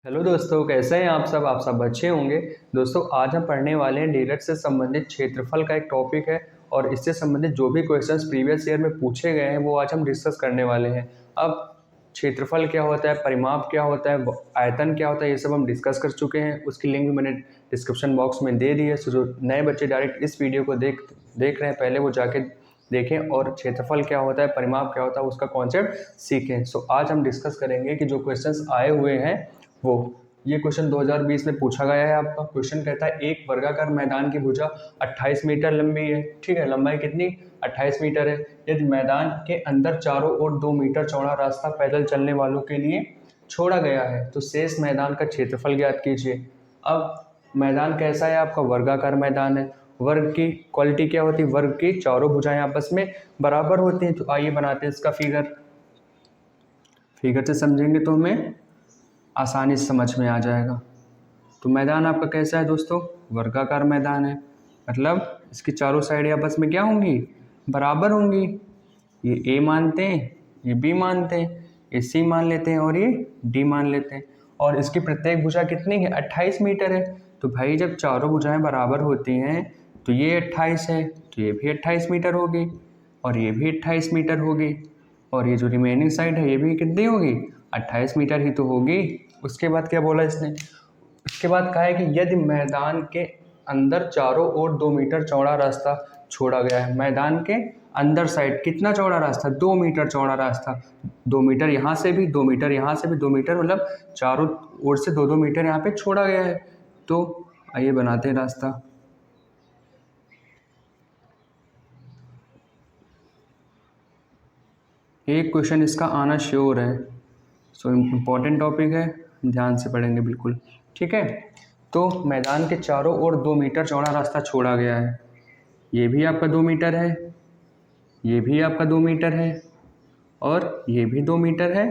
Hello दोस्तों, कैसे हैं आप सब अच्छे होंगे। दोस्तों, आज हम पढ़ने वाले हैं डीलर से संबंधित क्षेत्रफल का एक टॉपिक है और इससे संबंधित जो भी क्वेश्चंस प्रीवियस ईयर में पूछे गए हैं वो आज हम डिस्कस करने वाले हैं। अब क्षेत्रफल क्या होता है, परिमाप क्या होता है, आयतन क्या होता है, ये सब हम डिस्कस कर चुके हैं। उसकी लिंक भी मैंने डिस्क्रिप्शन बॉक्स में दे दी है। सो जो नए बच्चे डायरेक्ट इस वीडियो को देख रहे हैं, पहले वो जाके देखें और क्षेत्रफल क्या होता है, परिमाप क्या होता है, उसका कॉन्सेप्ट सीखें। सो आज हम डिस्कस करेंगे कि जो क्वेश्चंस आए हुए हैं वो ये क्वेश्चन 2020 में पूछा गया है। आपका क्वेश्चन कहता है एक वर्गाकार मैदान की भुजा 28 मीटर लंबी है। ठीक है, लंबाई कितनी 28 मीटर है। यदि मैदान के अंदर चारों ओर 2 मीटर चौड़ा रास्ता पैदल चलने वालों के लिए छोड़ा गया है तो शेष मैदान का क्षेत्रफल ज्ञात कीजिए। अब मैदान कैसा है आपका, वर्गाकार मैदान है। वर्ग की क्वालिटी क्या होती है, वर्ग की चारों भुजाएं आपस में बराबर होती हैं। तो आइए बनाते हैं इसका फिगर से समझेंगे तो हमें आसानी से समझ में आ जाएगा। तो मैदान आपका कैसा है दोस्तों, वर्गाकार मैदान है। मतलब इसकी चारों साइड आपस में क्या होंगी, बराबर होंगी। ये ए मानते हैं, ये बी मानते हैं, ये सी मान लेते हैं और ये डी मान लेते हैं। और इसकी प्रत्येक भुजा कितनी है, 28 मीटर है। तो भाई जब चारों भुजाएं बराबर होती हैं तो ये 28 है तो ये भी 28 मीटर होगी और ये भी 28 मीटर होगी और ये जो रिमेनिंग साइड है ये भी कितनी होगी, 28 मीटर ही तो होगी। उसके बाद क्या बोला इसने, उसके बाद कहा है कि यदि मैदान के अंदर चारों ओर 2 मीटर चौड़ा रास्ता छोड़ा गया है। मैदान के अंदर साइड कितना चौड़ा रास्ता, 2 मीटर चौड़ा रास्ता। 2 मीटर यहाँ से भी, 2 मीटर यहाँ से भी, 2 मीटर, मतलब चारों ओर से 2-2 मीटर यहाँ पे छोड़ा गया है। तो आइए बनाते हैं रास्ता। एक क्वेश्चन इसका आना श्योर है। सो इम्पॉर्टेंट टॉपिक है, ध्यान से पढ़ेंगे बिल्कुल। ठीक है, तो मैदान के चारों ओर 2 मीटर चौड़ा रास्ता छोड़ा गया है। ये भी आपका 2 मीटर है, ये भी आपका 2 मीटर है और ये भी 2 मीटर है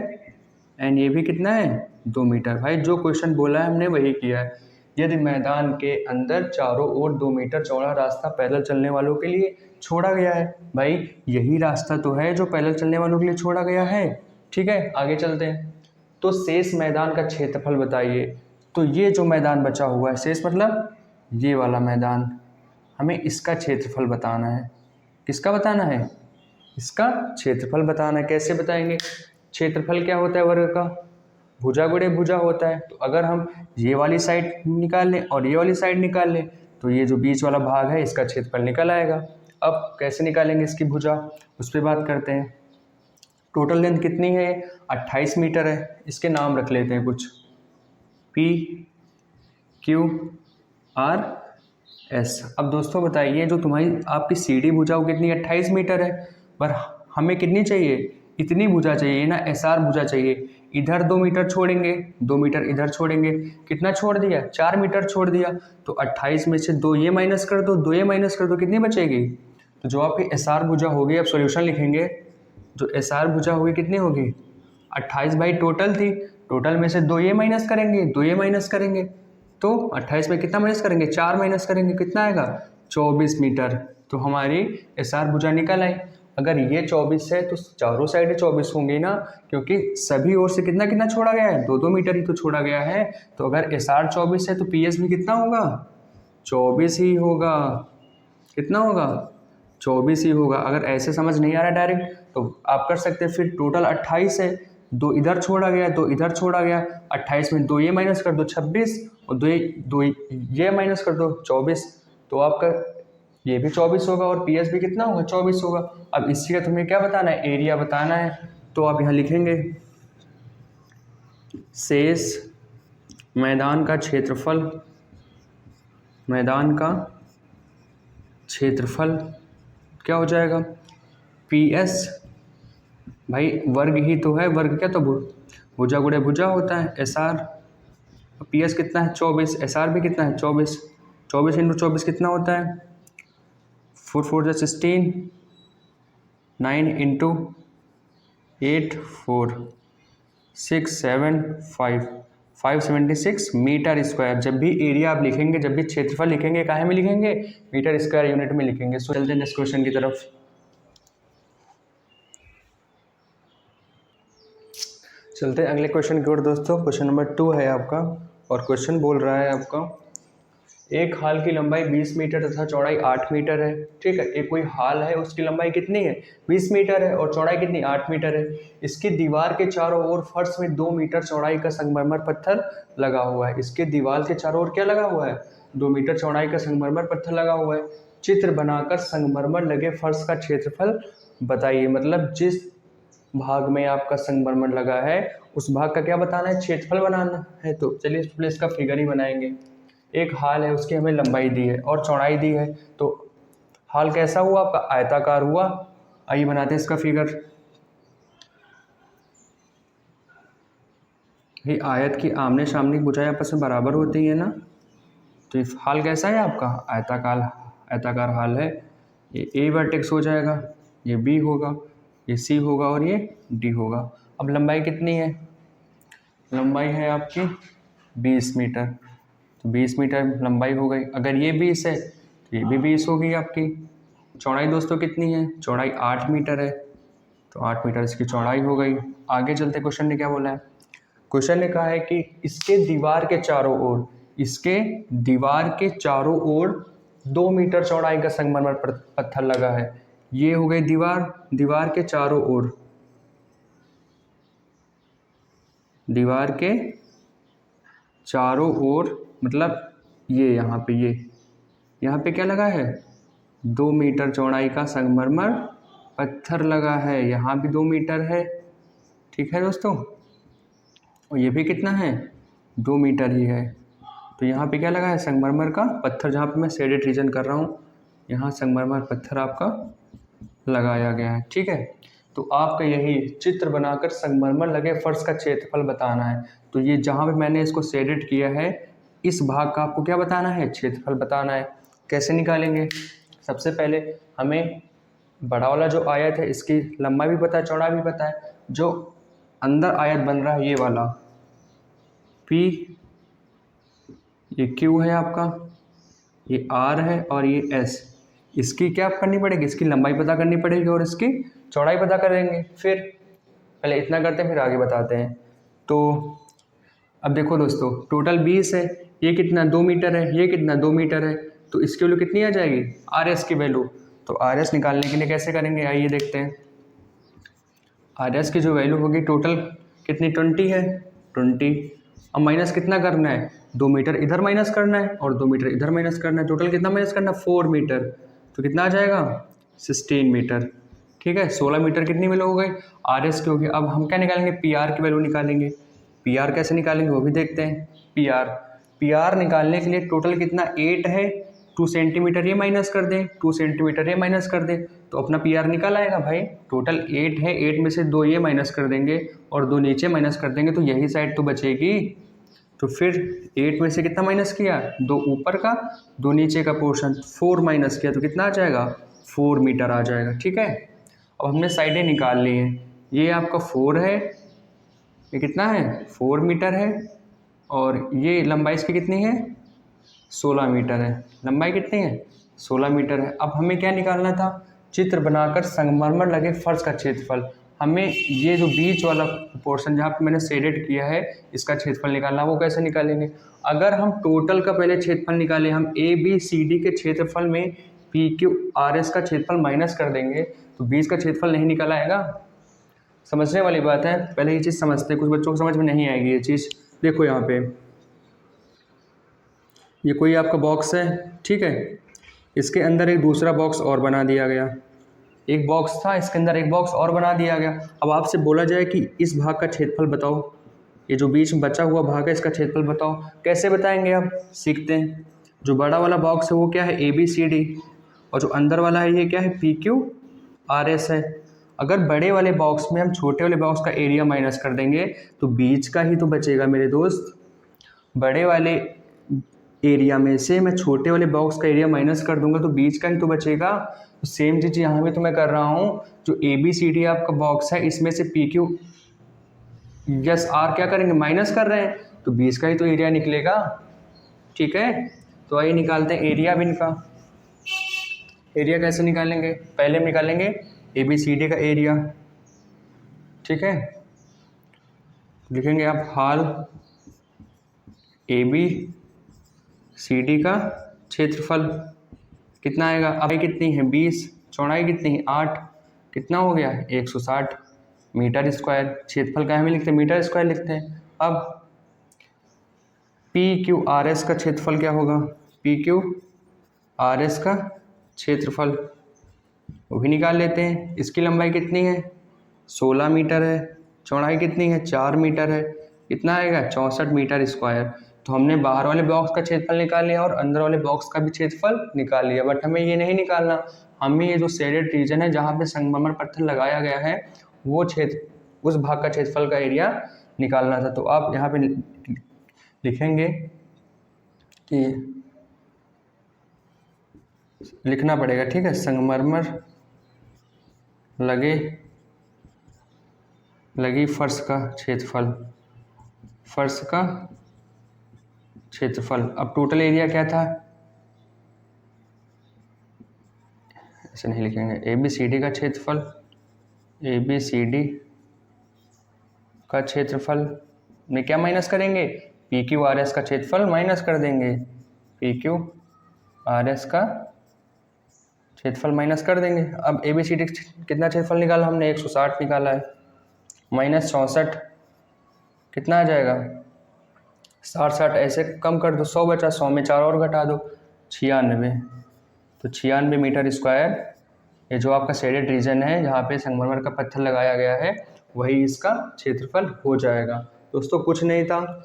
एंड ये भी कितना है, 2 मीटर। भाई जो क्वेश्चन बोला है हमने वही किया है। यदि मैदान के अंदर चारों ओर 2 मीटर चौड़ा रास्ता पैदल चलने वालों के लिए छोड़ा गया है। भाई यही रास्ता तो है जो पैदल चलने वालों के लिए छोड़ा गया है। ठीक है, आगे चलते हैं। तो शेष मैदान का क्षेत्रफल बताइए। तो ये जो मैदान बचा हुआ है, शेष मतलब ये वाला मैदान, हमें इसका क्षेत्रफल बताना है। किसका बताना है, इसका क्षेत्रफल बताना है। कैसे बताएंगे, क्षेत्रफल क्या होता है वर्ग का, भुजा गुणे भुजा होता है। तो अगर हम ये वाली साइड निकाल लें और ये वाली साइड निकाल लें तो ये जो बीच वाला भाग है इसका क्षेत्रफल निकल आएगा। अब कैसे निकालेंगे इसकी भुजा, उस पर बात करते हैं। टोटल लेंथ कितनी है, 28 मीटर है। इसके नाम रख लेते हैं कुछ, पी क्यू आर एस। अब दोस्तों बताइए, जो तुम्हारी आपकी सी डी भुजा वो कितनी, 28 मीटर है, पर हमें कितनी चाहिए, इतनी भुजा चाहिए ना, एस आर भुजा चाहिए। इधर 2 मीटर छोड़ेंगे, 2 मीटर इधर छोड़ेंगे, कितना छोड़ दिया, 4 मीटर छोड़ दिया। तो 28 में से 2 ये माइनस कर दो, 2 ये माइनस कर दो, कितनी बचेगी। तो जो आपकी एस आर भुजा होगी, अब सॉल्यूशन लिखेंगे, जो एस आर भुजा होगी कितनी होगी, 28 भाई टोटल थी, टोटल में से 2 ये माइनस करेंगे, 2 ये माइनस करेंगे, तो 28 में कितना माइनस करेंगे, 4 माइनस करेंगे, कितना आएगा, 24 मीटर। तो हमारी एस आर भुजा निकल आई। अगर ये 24 है तो चारों साइड 24 होंगी ना, क्योंकि सभी ओर से कितना कितना छोड़ा गया है, 2-2 मीटर ही तो छोड़ा गया है। तो अगर एस आर 24 है तो पी एस भी कितना होगा, 24 ही होगा। कितना होगा, 24 ही होगा। अगर ऐसे समझ नहीं आ रहा डायरेक्ट तो आप कर सकते हैं, फिर टोटल 28 है, 2 इधर छोड़ा गया, 2 इधर छोड़ा गया, 28 में 2 ये माइनस कर दो 26 और 2 ये माइनस कर दो 24। तो आपका ये भी 24 होगा और पी एस भी कितना होगा, 24 होगा। अब इसी का तुम्हें क्या बताना है, एरिया बताना है। तो आप यहाँ लिखेंगे शेष मैदान का क्षेत्रफल, मैदान का क्षेत्रफल क्या हो जाएगा, पी एस। भाई वर्ग ही तो है, वर्ग क्या, तो भुजा गुणे भुजा होता है, एस आर। पी एस कितना है, 24, एस आर भी कितना है, 24। 24 इंटू 24 कितना होता है, 4 4 16, 9 इंटू 8 4 6 7 5 576 मीटर स्क्वायर। जब भी एरिया आप लिखेंगे, जब भी क्षेत्रफल लिखेंगे, काहे में लिखेंगे, मीटर स्क्वायर यूनिट में लिखेंगे। सो चलते हैं नेक्स्ट क्वेश्चन की तरफ। चलते हैं अगले क्वेश्चन की ओर दोस्तों। क्वेश्चन नंबर 2 है आपका और क्वेश्चन बोल रहा है आपका, एक हाल की लंबाई 20 मीटर तथा चौड़ाई 8 मीटर है। ठीक है, एक कोई हाल है, उसकी लंबाई कितनी है 20 मीटर है और चौड़ाई कितनी 8 मीटर है। इसकी दीवार के चारों ओर फर्श में 2 मीटर चौड़ाई का संगमरमर पत्थर लगा हुआ है। इसके दीवार के चारों ओर क्या लगा हुआ है, 2 मीटर चौड़ाई का संगमरमर पत्थर लगा हुआ है। चित्र बनाकर संगमरमर लगे फर्श का क्षेत्रफल बताइए। मतलब जिस भाग में आपका संगमरमर लगा है उस भाग का क्या बताना है, क्षेत्रफल बनाना है। तो चलिए पहले इसका फिगर ही बनाएंगे। एक हाल है, उसकी हमें लंबाई दी है और चौड़ाई दी है, तो हाल कैसा हुआ आपका, आयताकार हुआ। आइए बनाते हैं इसका फिगर। ये आयत की आमने सामने की भुजाएं आपस में बराबर होती है ना, तो ये हाल कैसा है आपका, आयताकार हाल है। ये ए वर्टेक्स हो जाएगा, ये बी होगा, ये सी होगा और ये डी होगा। अब लंबाई कितनी है, लंबाई है आपकी 20 मीटर, तो 20 मीटर लंबाई हो गई। अगर ये 20 है तो ये भी 20 होगी आपकी। चौड़ाई दोस्तों कितनी है, चौड़ाई 8 मीटर है, तो 8 मीटर इसकी चौड़ाई हो गई। आगे चलते, क्वेश्चन ने क्या बोला है, क्वेश्चन ने कहा है कि इसके दीवार के चारों ओर, इसके दीवार के चारों ओर 2 मीटर चौड़ाई का संगमरमर पत्थर लगा है। ये हो गई दीवार, दीवार के चारों ओर, दीवार के चारों ओर मतलब ये यहाँ पे क्या लगा है, 2 मीटर चौड़ाई का संगमरमर पत्थर लगा है। यहाँ भी 2 मीटर है, ठीक है दोस्तों, और ये भी कितना है 2 मीटर ही है। तो यहाँ पे क्या लगा है, संगमरमर का पत्थर, जहाँ पे मैं शेडेड रीजन कर रहा हूँ यहाँ संगमरमर पत्थर आपका लगाया गया है। ठीक है, तो आपका यही चित्र बनाकर संगमरमर लगे फर्श का क्षेत्रफल बताना है। तो ये जहाँ पे मैंने इसको शेडेड किया है इस भाग का आपको क्या बताना है, क्षेत्रफल बताना है। कैसे निकालेंगे, सबसे पहले हमें बड़ा वाला जो आयत है इसकी लंबाई भी पता है, चौड़ाई भी पता है। जो अंदर आयत बन रहा है ये वाला P, ये Q है आपका, ये R है और ये S, इसकी क्या करनी पड़ेगी, इसकी लंबाई पता करनी पड़ेगी और इसकी चौड़ाई पता करेंगे। फिर पहले इतना करते हैं फिर आगे बताते हैं। तो अब देखो दोस्तों, टोटल 20 है, ये कितना 2 मीटर है, ये कितना 2 मीटर है, तो इसकी वैल्यू कितनी आ जाएगी, RS की वैल्यू। तो RS निकालने के लिए कैसे करेंगे, आइए देखते हैं। RS की जो वैल्यू होगी टोटल कितनी 20 है, 20। अब माइनस कितना करना है, 2 मीटर इधर माइनस करना है और 2 मीटर इधर माइनस करना है। टोटल कितना माइनस करना है, 4 मीटर, तो कितना आ जाएगा 16 मीटर। ठीक है, 16 मीटर कितनी वैल्यू हो गई, RS की होगी। अब हम क्या निकालेंगे, PR की वैल्यू निकालेंगे। PR कैसे निकालेंगे वो भी देखते हैं। PR निकालने के लिए टोटल कितना 8 है, 2 सेंटीमीटर ये माइनस कर दें, 2 सेंटीमीटर ये माइनस कर दें, तो अपना PR निकल आएगा भाई। टोटल 8 है, 8 में से 2 ये माइनस कर देंगे और 2 नीचे माइनस कर देंगे, तो यही साइड तो बचेगी। तो फिर 8 में से कितना माइनस किया, 2 ऊपर का 2 नीचे का पोर्शन, 4 माइनस किया तो कितना आ जाएगा 4 मीटर आ जाएगा। ठीक है, अब हमने साइडें निकाल ली हैं। ये आपका 4 है, ये कितना है 4 मीटर है, और ये लंबाई इसकी कितनी है 16 मीटर है। लंबाई कितनी है 16 मीटर है। अब हमें क्या निकालना था, चित्र बनाकर संगमरमर लगे फर्श का क्षेत्रफल। हमें ये जो बीच वाला पोर्शन जहाँ पे मैंने शेडेड किया है इसका क्षेत्रफल निकालना, वो कैसे निकालेंगे। अगर हम टोटल का पहले क्षेत्रफल निकालें, हम ABCD के क्षेत्रफल में PQRS का क्षेत्रफल माइनस कर देंगे तो 20 का क्षेत्रफल नहीं निकल आएगा। समझने वाली बात है, पहले ये चीज़ समझते हैं, कुछ बच्चों को समझ में नहीं आएगी ये चीज़। देखो यहाँ पे ये कोई आपका बॉक्स है, ठीक है, इसके अंदर एक दूसरा बॉक्स और बना दिया गया, एक बॉक्स था इसके अंदर एक बॉक्स और बना दिया गया। अब आपसे बोला जाए कि इस भाग का क्षेत्रफल बताओ, ये जो बीच में बचा हुआ भाग है इसका क्षेत्रफल बताओ। कैसे बताएंगे आप, सीखते हैं। जो बड़ा वाला बॉक्स है वो क्या है ABCD, और जो अंदर वाला है ये क्या है PQRS है। अगर बड़े वाले बॉक्स में हम छोटे वाले बॉक्स का एरिया माइनस कर देंगे तो बीच का ही तो बचेगा मेरे दोस्त। बड़े वाले एरिया में से मैं छोटे वाले बॉक्स का एरिया माइनस कर दूंगा तो बीच का ही तो बचेगा। तो सेम चीज़ यहाँ भी तो मैं कर रहा हूँ, जो ABCD आपका बॉक्स है इसमें से PQ यस R क्या करेंगे, माइनस कर रहे हैं, तो बीच का ही तो एरिया निकलेगा। ठीक है, तो आइए निकालते हैं एरिया भी इनका। एरिया कैसे निकालेंगे, पहले हम निकालेंगे ABCD का एरिया। ठीक है, लिखेंगे आप हाल AB CD का क्षेत्रफल कितना आएगा। अब कितनी है 20, चौड़ाई कितनी है 8, कितना हो गया 160 मीटर स्क्वायर। क्षेत्रफल का हमें लिखते हैं मीटर स्क्वायर लिखते हैं। अब PQRS का क्षेत्रफल क्या होगा, PQRS का क्षेत्रफल वो भी निकाल लेते हैं। इसकी लंबाई कितनी है 16 मीटर है, चौड़ाई कितनी है 4 मीटर है, कितना आएगा 64 मीटर स्क्वायर। तो हमने बाहर वाले बॉक्स का क्षेत्रफल निकाल लिया और अंदर वाले बॉक्स का भी क्षेत्रफल निकाल लिया, बट हमें ये नहीं निकालना, हमें ये जो शेडेड रीजन है जहाँ पे संगमरमर पत्थर लगाया गया है वो क्षेत्र, उस भाग का क्षेत्रफल का एरिया निकालना था। तो आप यहाँ पे लिखेंगे कि लिखना पड़ेगा, ठीक है, संगमरमर लगी फर्श का क्षेत्रफल, फर्श का क्षेत्रफल। अब टोटल एरिया क्या था, ऐसे नहीं लिखेंगे, ABCD का क्षेत्रफल, ABCD का क्षेत्रफल में क्या माइनस करेंगे, PQRS का क्षेत्रफल माइनस कर देंगे, PQRS का क्षेत्रफल माइनस कर देंगे। अब ABCD कितना क्षेत्रफल निकाला हमने 160 निकाला है, माइनस 64 कितना आ जाएगा 60 ऐसे कम कर दो, 100 बचा, 100 में 4 और घटा दो 96, तो 96 मीटर स्क्वायर ये जो आपका शेडेड रीजन है जहाँ पे संगमरमर का पत्थर लगाया गया है वही इसका क्षेत्रफल हो जाएगा। दोस्तों कुछ नहीं था,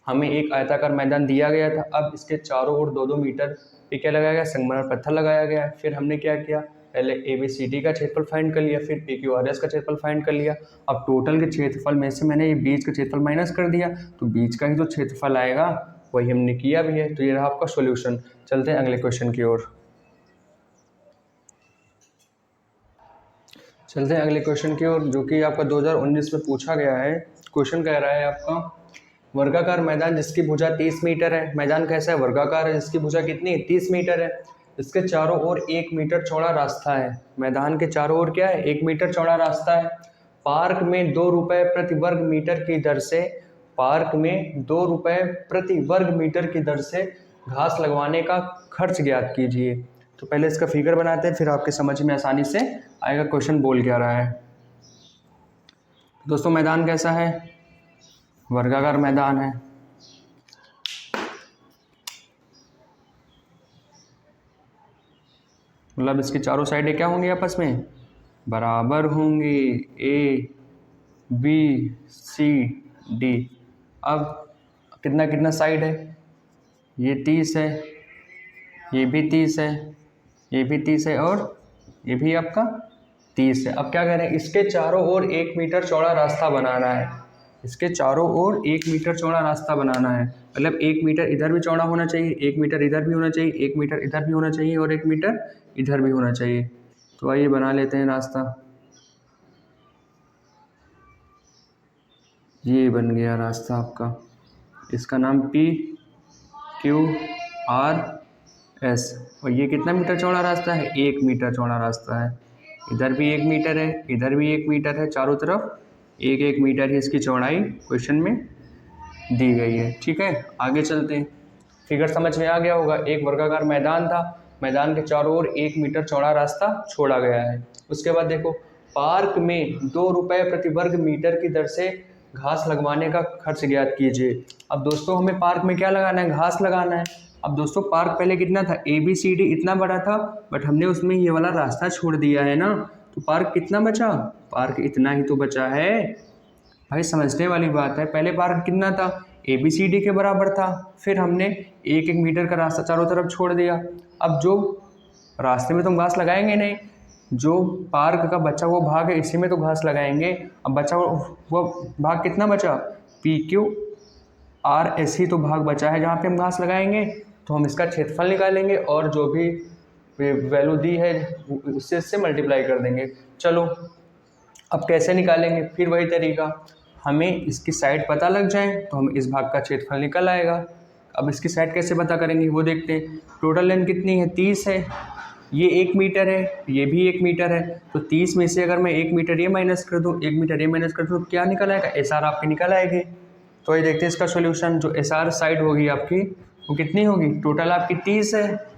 हमें एक आयताकार मैदान दिया गया था, अब इसके चारों ओर 2-2 मीटर पे क्या लगाया गया, संगमरमर पत्थर लगाया गया। फिर हमने क्या किया, पहले ABCD का क्षेत्रफल फाइंड कर लिया, फिर PQRS का क्षेत्रफल फाइंड कर लिया। अब टोटल के क्षेत्रफल में से मैंने ये बीच का क्षेत्रफल माइनस कर दिया, तो बीच का ही जो क्षेत्रफल आएगा वही हमने किया भी है। तो ये रहा आपका सॉल्यूशन। चलते हैं अगले क्वेश्चन की ओर। चलते हैं अगले क्वेश्चन की ओर जो कि आपका 2019 में पूछा गया है। क्वेश्चन कह रहा है आपका वर्गाकार मैदान जिसकी भुजा 30 मीटर है। मैदान कैसा है, वर्गाकार है, जिसकी भुजा कितनी है 30 मीटर है। इसके चारों ओर 1 मीटर चौड़ा रास्ता है। मैदान के चारों ओर क्या है, 1 मीटर चौड़ा रास्ता है। पार्क में 2 रुपये प्रति वर्ग मीटर की दर से, पार्क में 2 रुपये प्रति वर्ग मीटर की दर से घास लगवाने का खर्च ज्ञात कीजिए। तो पहले इसका फिगर बनाते हैं, फिर आपके समझ में आसानी से आएगा क्वेश्चन बोल क्या रहा है। दोस्तों मैदान कैसा है, वर्गाकार मैदान है। मतलब इसकी चारों साइडें क्या होंगी, आपस में बराबर होंगी, ABCD। अब कितना कितना साइड है, ये 30 है, ये भी 30 है, ये भी 30 है और ये भी आपका 30 है। अब क्या कह रहे हैं, इसके चारों ओर 1 मीटर चौड़ा रास्ता बनाना है। इसके चारों ओर 1 मीटर चौड़ा रास्ता बनाना है, मतलब 1 मीटर इधर भी चौड़ा होना चाहिए, 1 मीटर इधर भी होना चाहिए, 1 मीटर इधर भी होना चाहिए और 1 मीटर इधर भी होना चाहिए। तो आइए बना लेते हैं रास्ता। ये बन गया रास्ता आपका, इसका नाम PQRS। और ये कितना मीटर चौड़ा रास्ता है, 1 मीटर चौड़ा रास्ता है। इधर भी 1 मीटर है, इधर भी 1 मीटर है, चारों तरफ 1-1 मीटर ही इसकी चौड़ाई क्वेश्चन में दी गई है। ठीक है, आगे चलते हैं। फिगर समझ में आ गया होगा, एक वर्गाकार मैदान था, मैदान के चारों ओर 1 मीटर चौड़ा रास्ता छोड़ा गया है। उसके बाद देखो, पार्क में 2 रुपये प्रति वर्ग मीटर की दर से घास लगवाने का खर्च ज्ञात कीजिए। अब दोस्तों हमें पार्क में क्या लगाना है, घास लगाना है। अब दोस्तों पार्क पहले कितना था, ABCD इतना बड़ा था, बट हमने उसमें ये वाला रास्ता छोड़ दिया है ना, तो पार्क कितना बचा, पार्क इतना ही तो बचा है भाई, समझने वाली बात है। पहले पार्क कितना था, ABCD के बराबर था, फिर हमने 1-1 मीटर का रास्ता चारों तरफ छोड़ दिया। अब जो रास्ते में तो घास लगाएंगे नहीं, जो पार्क का बचा वो भाग है इसी में तो घास लगाएंगे। अब बचा वो भाग कितना बचा, PQRS ही तो भाग बचा है जहाँ पे हम घास लगाएंगे। तो हम इसका क्षेत्रफल निकालेंगे और जो भी वैल्यू दी है उससे इससे मल्टीप्लाई कर देंगे। चलो अब कैसे निकालेंगे, फिर वही तरीका, हमें इसकी साइड पता लग जाए तो हम इस भाग का क्षेत्रफल निकल आएगा। अब इसकी साइड कैसे पता करेंगे वो देखते हैं। टोटल लेंथ कितनी है, 30 है, ये 1 मीटर है, ये भी 1 मीटर है, तो 30 में से अगर मैं 1 मीटर ये माइनस कर दूँ, 1 मीटर ये माइनस कर दूँ, तो क्या निकल आएगा? SR आपकी निकल आएगी। तो ये देखते हैं इसका सोल्यूशन। जो SR साइड होगी आपकी वो कितनी होगी? टोटल आपकी 30 है,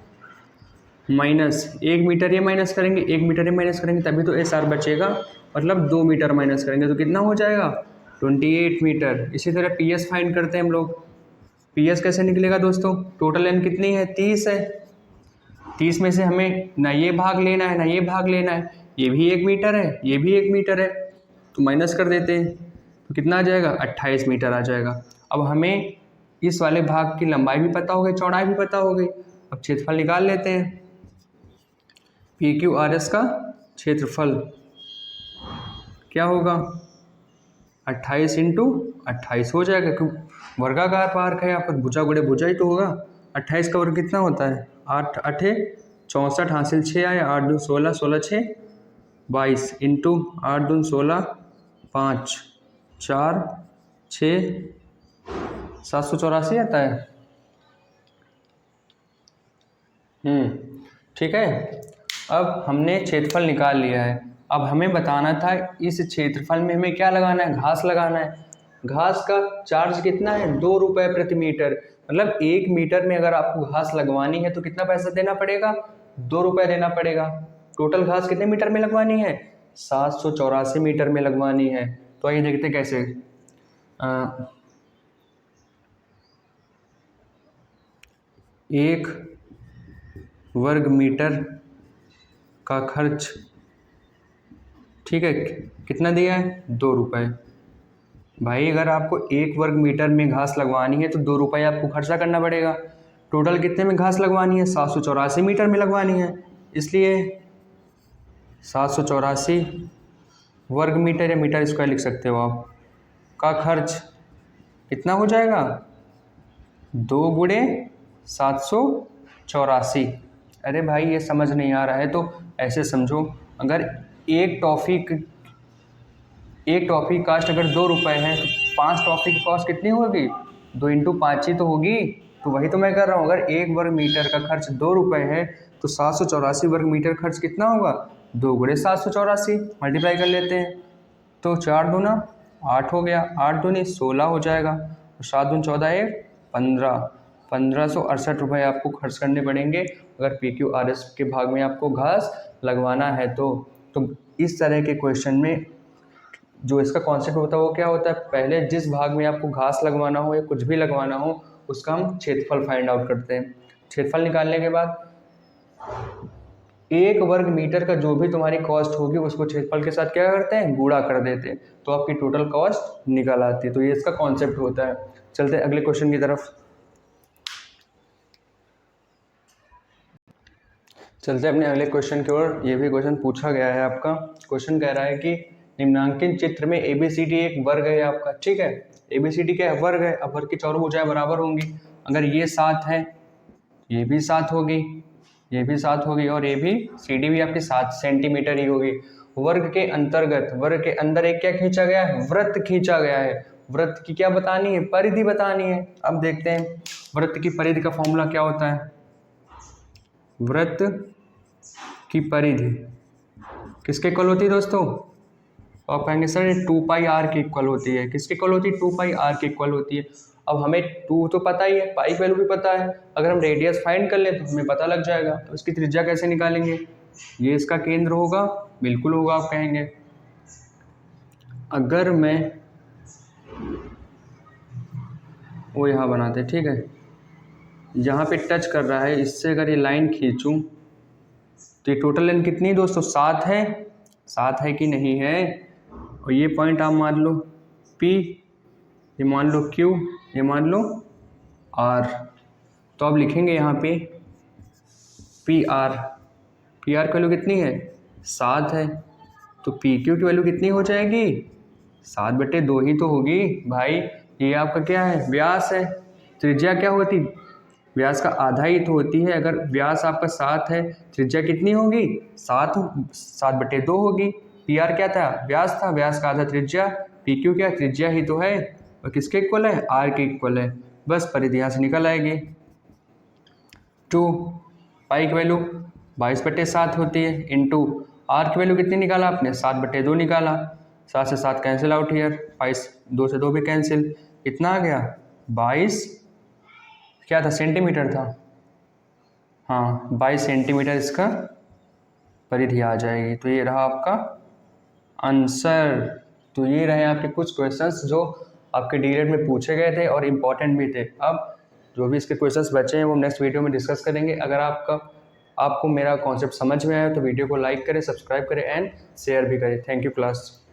माइनस 1 मीटर ये माइनस करेंगे, 1 मीटर ये माइनस करेंगे, तभी तो SR बचेगा, मतलब 2 मीटर माइनस करेंगे तो कितना हो जाएगा? 28 मीटर। इसी तरह PS फाइंड करते हैं हम लोग। PS कैसे निकलेगा दोस्तों? टोटल लेंथ कितनी है? 30 है। 30 में से हमें ना ये भाग लेना है ना ये भाग लेना है, ये भी 1 मीटर है, ये भी 1 मीटर है, तो माइनस कर देते हैं, तो कितना आ जाएगा? 28 मीटर आ जाएगा। अब हमें इस वाले भाग की लंबाई भी पता हो गई, चौड़ाई भी पता हो गई। अब क्षेत्रफल निकाल लेते हैं। PQRS का क्षेत्रफल क्या होगा? 28 इंटू 28 हो जाएगा, क्योंकि वर्गाकार पार्क है यहाँ पर, भुजा गुणे भुजा ही तो होगा। 28 का वर्ग कितना होता है? 8 8 64, हासिल 6 आया, 8 दूनी 16, 16 6 22 इंटू 8 दूनी 16 5 4 6 784 आता है। ठीक है। अब हमने क्षेत्रफल निकाल लिया है। अब हमें बताना था इस क्षेत्रफल में हमें क्या लगाना है? घास लगाना है। घास का चार्ज कितना है? 2 रुपये प्रति मीटर। मतलब 1 मीटर में अगर आपको घास लगवानी है तो कितना पैसा देना पड़ेगा? 2 रुपये देना पड़ेगा। टोटल घास कितने मीटर में लगवानी है? 784 मीटर में लगवानी है। तो आइए देखते कैसे। 1 वर्ग मीटर का खर्च, ठीक है, कितना दिया है? 2 रुपये। भाई अगर आपको 1 वर्ग मीटर में घास लगवानी है तो 2 रुपये आपको खर्चा करना पड़ेगा। टोटल कितने में घास लगवानी है? 784 मीटर में लगवानी है, इसलिए 784 वर्ग मीटर या मीटर स्क्वायर लिख सकते हो आप, का खर्च कितना हो जाएगा? 2 गुणे 784। अरे भाई ये समझ नहीं आ रहा है तो ऐसे समझो, अगर एक टॉफ़ी कास्ट अगर 2 रुपये है तो 5 टॉफ़ी की कॉस्ट कितनी होगी? 2 इंटू 5 ही तो होगी। तो वही तो मैं कर रहा हूँ, अगर 1 वर्ग मीटर का खर्च 2 रुपये है तो 784 वर्ग मीटर खर्च कितना होगा? 2 गुणे 784, मल्टीप्लाई कर लेते हैं, तो 4 दूना 8 हो गया, 8 दूनी 16 हो जाएगा, और 7 दूनी 14 1 15, 1568 रुपये आपको खर्च करने पड़ेंगे अगर PQRS के भाग में आपको घास लगवाना है तो। इस तरह के क्वेश्चन में जो इसका कॉन्सेप्ट होता है वो क्या होता है? पहले जिस भाग में आपको घास लगवाना हो या कुछ भी लगवाना हो उसका हम क्षेत्रफल फाइंड आउट करते हैं। क्षेत्रफल निकालने के बाद 1 वर्ग मीटर का जो भी तुम्हारी कॉस्ट होगी उसको क्षेत्रफल के साथ क्या करते हैं? गुणा कर देते हैं, तो आपकी टोटल कॉस्ट निकल आती है। तो ये इसका कॉन्सेप्ट होता है। चलते हैं अगले क्वेश्चन की तरफ। चलते अपने अगले क्वेश्चन की ओर। ये भी क्वेश्चन पूछा गया है आपका। क्वेश्चन कह रहा है कि निम्नांकित चित्र में ABCD एक वर्ग है आपका, ठीक है। ABCD क्या है? वर्ग है। अब वर्ग की चारों भुजाएं बराबर होंगी। अगर ये 7 है, ये भी 7 होगी, ये भी 7 होगी, और ये भी CD भी आपकी 7 सेंटीमीटर ही होगी। वर्ग के अंतर्गत, वर्ग के अंदर एक क्या खींचा गया है? वृत्त खींचा गया है। वृत्त की क्या बतानी है? परिधि बतानी है। अब देखते हैं वृत्त की परिधि का फॉर्मूला क्या होता है। वृत्त की परिधि किसके इक्वल होती है दोस्तों? तो आप कहेंगे सर 2 पाई आर के इक्वल होती है। किसके इक्वल होती है? 2 पाई आर के इक्वल होती है। अब हमें 2 तो पता ही है, पाई की वैल्यू भी पता है। अगर हम रेडियस फाइंड कर लें तो हमें पता लग जाएगा। तो इसकी त्रिज्या कैसे निकालेंगे? ये इसका केंद्र होगा, बिल्कुल होगा। आप कहेंगे अगर मैं वो यहाँ बनाते, ठीक है, यहाँ पे टच कर रहा है, इससे अगर ये लाइन खींचूं तो ये टोटल लेंथ कितनी है दोस्तों? 7 है। 7 है कि नहीं है? और ये पॉइंट आप मान लो P, ये मान लो Q, ये मान लो R। तो आप लिखेंगे यहाँ पे PR। PR की वैल्यू कितनी है? 7 है। तो PQ की वैल्यू कितनी हो जाएगी? 7/2 ही तो होगी भाई। ये आपका क्या है? व्यास है। त्रिज्या क्या होती? व्यास का आधा ही तो होती है। अगर व्यास आपका 7 है, त्रिज्या कितनी होगी? 7/2 होगी। PR क्या था? व्यास था, व्यास का आधा त्रिज्या। PQ क्या? त्रिज्या ही तो है, और किसके इक्वल है? R के इक्वल है। बस परिधि यहाँ से निकल आएगी। 2 पाई की वैल्यू 22/7 होती है, इंटू आर की वैल्यू कितनी निकाला आपने, 7/2 निकाला, 7 से 7 कैंसिल आउट हियर, 22 2 से 2 भी कैंसिल, कितना आ गया 22 क्या था सेंटीमीटर था, हाँ 22 सेंटीमीटर इसका परिधि आ जाएगी। तो ये रहा आपका आंसर। तो ये रहे आपके कुछ क्वेश्चंस जो आपके डीएलएड में पूछे गए थे और इम्पॉर्टेंट भी थे। अब जो भी इसके क्वेश्चंस बचे हैं वो नेक्स्ट वीडियो में डिस्कस करेंगे। अगर आपको मेरा कॉन्सेप्ट समझ में आया तो वीडियो को लाइक करें, सब्सक्राइब करें एंड शेयर भी करें। Thank you class.